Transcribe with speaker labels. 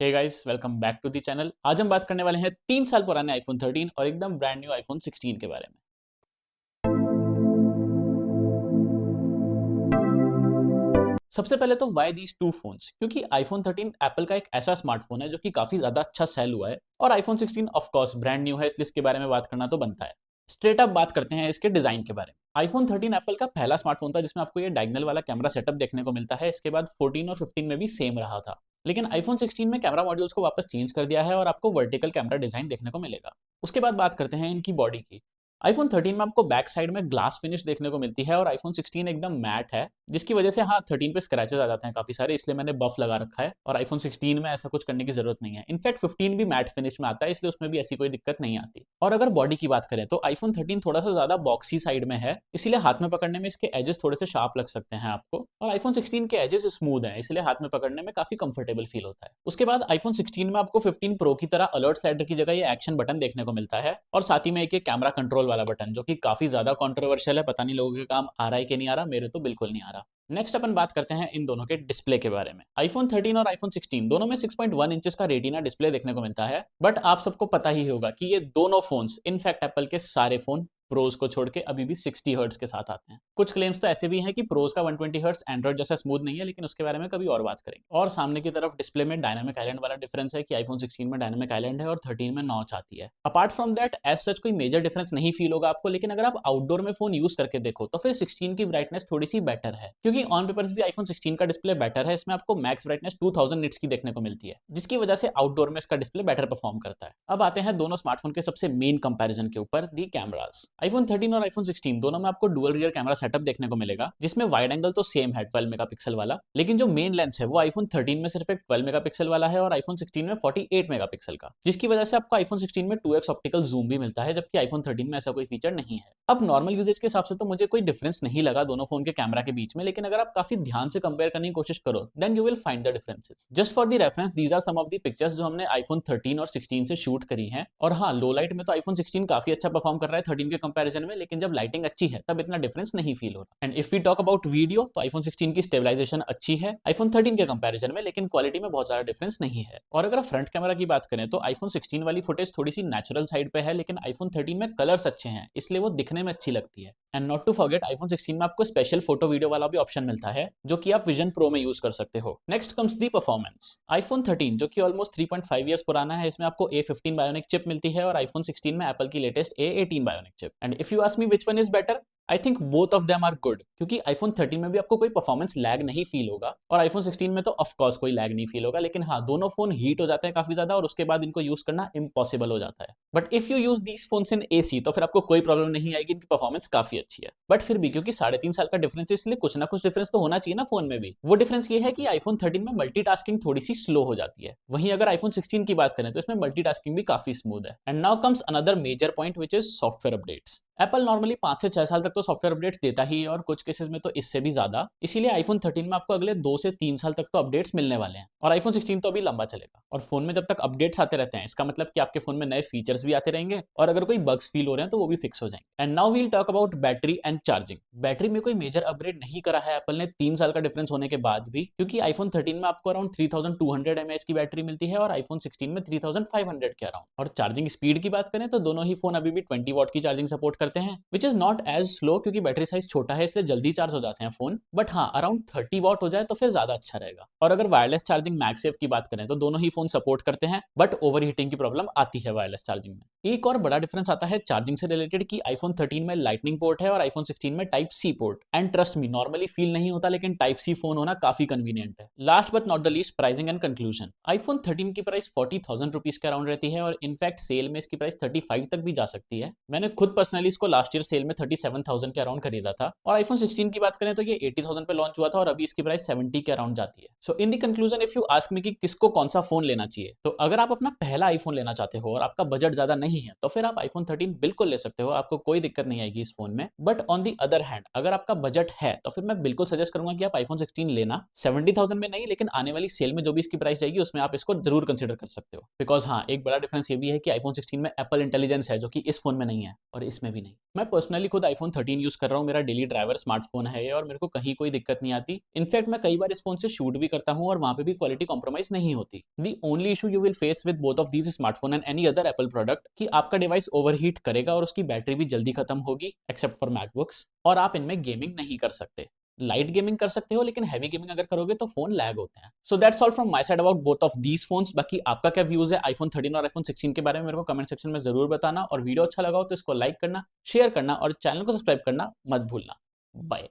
Speaker 1: Hey guys, welcome back to the channel. आज हम बात करने वाले हैं 3 साल पुराने आईफोन 13 और एकदम ब्रांड न्यू आईफोन 16 के बारे में। सबसे पहले तो वाई दीज टू फोन्स, क्योंकि आईफोन 13 एप्पल का एक ऐसा स्मार्टफोन है जो कि काफी ज्यादा अच्छा सेल हुआ है और iPhone 16 of course brand new है, इसलिए इसके बारे में बात करना तो बनता है। स्ट्रेट अप बात करते हैं इसके डिजाइन के बारे में। आईफोन 13 एप्पल का पहला स्मार्टफोन था जिसमें आपको ये डायगोनल वाला कैमरा सेटअप देखने को मिलता है। इसके बाद 14 और 15 में भी सेम रहा था, लेकिन आईफोन 16 में कैमरा मॉड्यूल्स को वापस चेंज कर दिया है और आपको वर्टिकल कैमरा डिजाइन देखने को मिलेगा। उसके बाद बात करते हैं इनकी बॉडी की। आईफोन 13 में आपको बैक साइड में ग्लास फिनिश देखने को मिलती है और आईफोन 16 एकदम मैट है, जिसकी वजह से हाँ 13 पे स्क्रैचेस आ जाते हैं काफी सारे, इसलिए मैंने बफ लगा रखा है। और आईफोन 16 में ऐसा कुछ करने की जरूरत नहीं है। इनफैक्ट 15 भी मैट फिनिश में आता है, इसलिए उसमें भी ऐसी कोई दिक्कत नहीं आती। और अगर बॉडी की बात करें तो आईफोन 13 थोड़ा सा ज्यादा बॉक्सी साइड में है, इसीलिए हाथ में पकड़ने में इसके एजेस थोड़े से शार्प लग सकते हैं आपको। और आईफोन 16 के एजेस स्मूथ हैं, इसलिए हाथ में पकड़ने में काफी कंफर्टेबल फील होता है। उसके बाद आईफोन 16 में आपको 15 प्रो की तरह अलर्ट स्लाइडर की जगह ये एक्शन बटन देखने को मिलता है और साथ ही में एक कैमरा कंट्रोल वाला बटन, जो कि काफी ज्यादा कंट्रोवर्शियल है। पता नहीं लोगों के काम आ रहा है कि नहीं आ रहा, मेरे तो बिल्कुल नहीं आ रहा। नेक्स्ट अपन बात करते हैं इन दोनों के डिस्प्ले के बारे में। आईफोन 13 और आईफोन 16 दोनों में 6.1 इंचेस का रेटिना डिस्प्ले देखने को मिलता है, बट आप सबको पता ही होगा कि ये दोनों फोन्स, इनफैक्ट एप्पल के सारे फोन प्रोज को छोड़ के अभी भी 60 हर्ट्ज के साथ आते हैं। कुछ क्लेम्स तो ऐसे भी हैं कि प्रोज का 120 हर्ट्ज एंड्रॉइड जैसा स्मूथ नहीं है, लेकिन उसके बारे में कभी और बात करेंगे। और सामने की तरफ डिस्प्ले में डायनामिक आइलैंड वाला डिफरेंस है कि आईफोन 16 में डायनामिक आइलैंड है और 13 में नॉच आती है। Apart from that as such कोई मेजर डिफरेंस नहीं फील होगा आपको, लेकिन अगर आप आउटडोर में फोन यूज करके देखो तो फिर 16 की ब्राइटनेस थोड़ी सी बेटर है, क्योंकि ऑन पेपर्स भी आईफोन 16 का डिस्प्ले बेटर है। इसमें आपको मैक्स ब्राइटनेस 2000 निट्स की देखने को मिलती है, जिसकी वजह से आउटडोर में इसका डिस्प्ले बेटर परफॉर्म करता है। अब आते हैं दोनों स्मार्टफोन के सबसे मेन कंपैरिजन के ऊपर, दी कैमरास। आईफोन 13 और आईफोन 16 दोनों में आपको डुअल रियर कैमरा सेटअप देखने को मिलेगा, जिसमें वाइड एंगल तो सेम है 12 मेगापिक्सल वाला, लेकिन जो मेन लेंस है वो आईफोन 13 में सिर्फ एक 12 मेगापिक्सल वाला है और आईफोन 16 में 48 मेगापिक्सल का, जिसकी वजह से आपको आईफोन 16 में 2x ऑप्टिकल जूम भी मिलता है, जबकि आईफोन 13 में ऐसा कोई फीचर नहीं है। अब नॉर्मल यूजेज के हिसाब से तो मुझे कोई डिफरेंस नहीं लगा दोनों फोन के कैमरा के बीच में, लेकिन अगर आप काफी ध्यान से कंपेयर करने की कोशिश करो then you will find the differences. Just for the reference, these are some of the pictures जो हमने आईफोन 13 और 16 से शूट करी हैं। और हाँ, लो लाइट में तो आईफोन 16 काफी अच्छा परफॉर्म कर रहा है 13 के कंपैरिजन में, लेकिन जब लाइटिंग अच्छी है तब इतना डिफरेंस नहीं फील हो रहा। And if we talk about video, तो आईफोन 16 की स्टेबलाइजेशन अच्छी है आईफोन 13 के कंपैरिजन में, लेकिन क्वालिटी में बहुत ज्यादा डिफरेंस नहीं है। और अगर फ्रंट कैमरा की बात करें तो आईफोन 16 वाली फुटेज थोड़ी सी नेचुरल साइड पे है, लेकिन आईफोन 13 में कलर्स अच्छे हैं, इसलिए वो दिखने में अच्छी लगती है। And not to forget, iPhone 16 में आपको स्पेशल फोटो वीडियो वाला भी ऑप्शन मिलता है, जो कि आप विजन प्रो में यूज कर सकते हो। Next comes the performance. IPhone 13 जो कि ऑलमोस्ट 3.5 इयर्स पुराना है, इसमें आपको A15 बायोनिक चिप मिलती है और आईफोन 16 में एप्पल की latest A18 bionic chip. And if you ask me which one is better, I think both of them are good, क्योंकि आईफोन 13 में भी आपको कोई परफॉर्मेंस लैग नहीं फील होगा और आईफोन 16 में तो ऑफकोर्स कोई लैग नहीं फील होगा, लेकिन हाँ, दोनों फोन हीट हो जाते हैं काफी ज्यादा और उसके बाद इनको यूज करना इम्पॉसिबल हो जाता है। But if you use these phones in AC तो फिर आपको कोई प्रॉब्लम नहीं आएगी, इनकी परफॉर्मेंस काफी अच्छी है। बट फिर भी क्योंकि 3.5 साल का डिफरेंस है, इसलिए कुछ ना कुछ डिफरेंस तो होना चाहिए ना फोन में भी। वो डिफरेंस ये है कि आईफोन 13 में मल्टीटास्किंग थोड़ी सी स्लो हो जाती है, वहीं अगर आईफोन 16 की बात करें तो इसमें मल्टीटास्किंग भी काफी स्मूथ है। And now comes another major point which is software updates. Apple normally 5 से 6 साल तक तो सॉफ्टवेयर अपडेट्स देता ही है और कुछ केसेस में तो इससे भी ज्यादा, इसीलिए आईफोन 13 में आपको अगले 2 से 3 साल तक तो अपडेट्स मिलने वाले हैं और आईफोन 16 तो अभी लंबा चलेगा। और फोन में जब तक अपडेट्स आते रहते हैं, इसका मतलब कि आपके फोन में नए फीचर्स भी आते रहेंगे और अगर कोई बग्स फील हो रहे हैं तो वो भी फिक्स हो जाएंगे। And now we'll talk about battery and charging. Battery में कोई मेजर अपग्रेड नहीं करा है एप्पल ने 3 साल का डिफरेंस होने के बाद भी, क्योंकि आईफोन 13 में आपको अराउंड 3200 mAh की बैटरी मिलती है और आईफोन 16 में 3500 के अराउंड। और चार्जिंग स्पीड की बात करें तो दोनों ही फोन अभी भी 20 वॉट की चार्जिंग सपोर्ट करते हैं, which is not as slow, क्योंकि बैटरी साइज छोटा है इसलिए जल्दी चार्ज हो जाते हैं फोन। बट हाँ, अराउंड 30 वॉट हो जाए तो फिर ज्यादा अच्छा रहेगा। और अगर वायरलेस चार्जिंग मैगसेफ की बात करें तो दोनों ही फोन सपोर्ट करते हैं, बट ओवर हीटिंग की प्रॉब्लम आती है वायरलेस चार्जिंग में। एक और बड़ा डिफरेंस आता है चार्जिंग से रिलेटेड कि आईफोन 13 में लाइटनिंग पोर्ट है और आईफोन 16 में type C port. And trust me, normally feel नहीं होता, लेकिन टाइप सी फोन होना काफी कन्वीनियंट है। Last but not the least, pricing and conclusion. IPhone 13 की प्राइस 40,000 रुपीज के अराउंड रहती है और इनफैक्ट सेल में इसकी प्राइस 35 तक भी जा सकती है। मैंने खुद पर्सनली इसको लास्ट ईयर सेल में 37,000 के अराउंड खरीदा था। और आईफोन 16 की बात करें तो ये 80,000 पे लॉन्च हुआ था और अभी इसकी प्राइस 70 के अराउंड जाती है। So in the conclusion, if you ask me कि किसको कौन सा फोन लेना चाहिए, तो अगर आप अपना पहला आईफोन लेना चाहते हो और आपका बजट ज्यादा नहीं है तो फिर आप आईफोन 13 बिल्कुल ले सकते हो, आपको कोई दिक्कत नहीं आएगी इस फोन में। But on the other hand, अगर आपका बजट है तो फिर मैं बिल्कुल सजेस्ट करूंगा कि आप आईफोन 16 लेना। 70,000 में नहीं, लेकिन आने वाली सेल में जो भी इसकी प्राइस जाएगी उसमें आप इसको जरूर कंसिडर कर सकते हो। बिकॉज हाँ, एक बड़ा डिफरेंस ये भी है कि आईफोन 16 में एप्पल इंटेलिजेंस है, जो कि इस फोन में नहीं है और इसमें भी नहीं। मैं पर्सनली खुद आईफोन 13 यूज कर रहा हूँ, मेरा डेली ड्राइवर स्मार्टफोन है और मेरे को कहीं कोई दिक्कत नहीं आती। इनफैक्ट मैं कई बार इस फोन से शूट भी करता हूँ और वहां पे भी क्वालिटी कॉम्प्रोमाइज नहीं होती। The only issue you will face with both of these smartphone and any other Apple product कि आपका डिवाइस ओवरहीट करेगा और उसकी बैटरी भी जल्दी खत्म होगी, एक्सेप्ट फॉर मैकबुक्स, और आप इनमें गेमिंग नहीं कर सकते। लाइट गेमिंग कर सकते हो, लेकिन हैवी गेमिंग अगर करोगे तो फोन लैग होते हैं। So that's all from my side about both of these phones. बाकी आपका क्या व्यूज है आईफोन 13 और आईफोन 16 के बारे में, मेरे को कमेंट सेक्शन में जरूर बताना, और वीडियो अच्छा लगा हो तो इसको लाइक करना, शेयर करना और चैनल को सब्सक्राइब करना मत भूलना। बाय।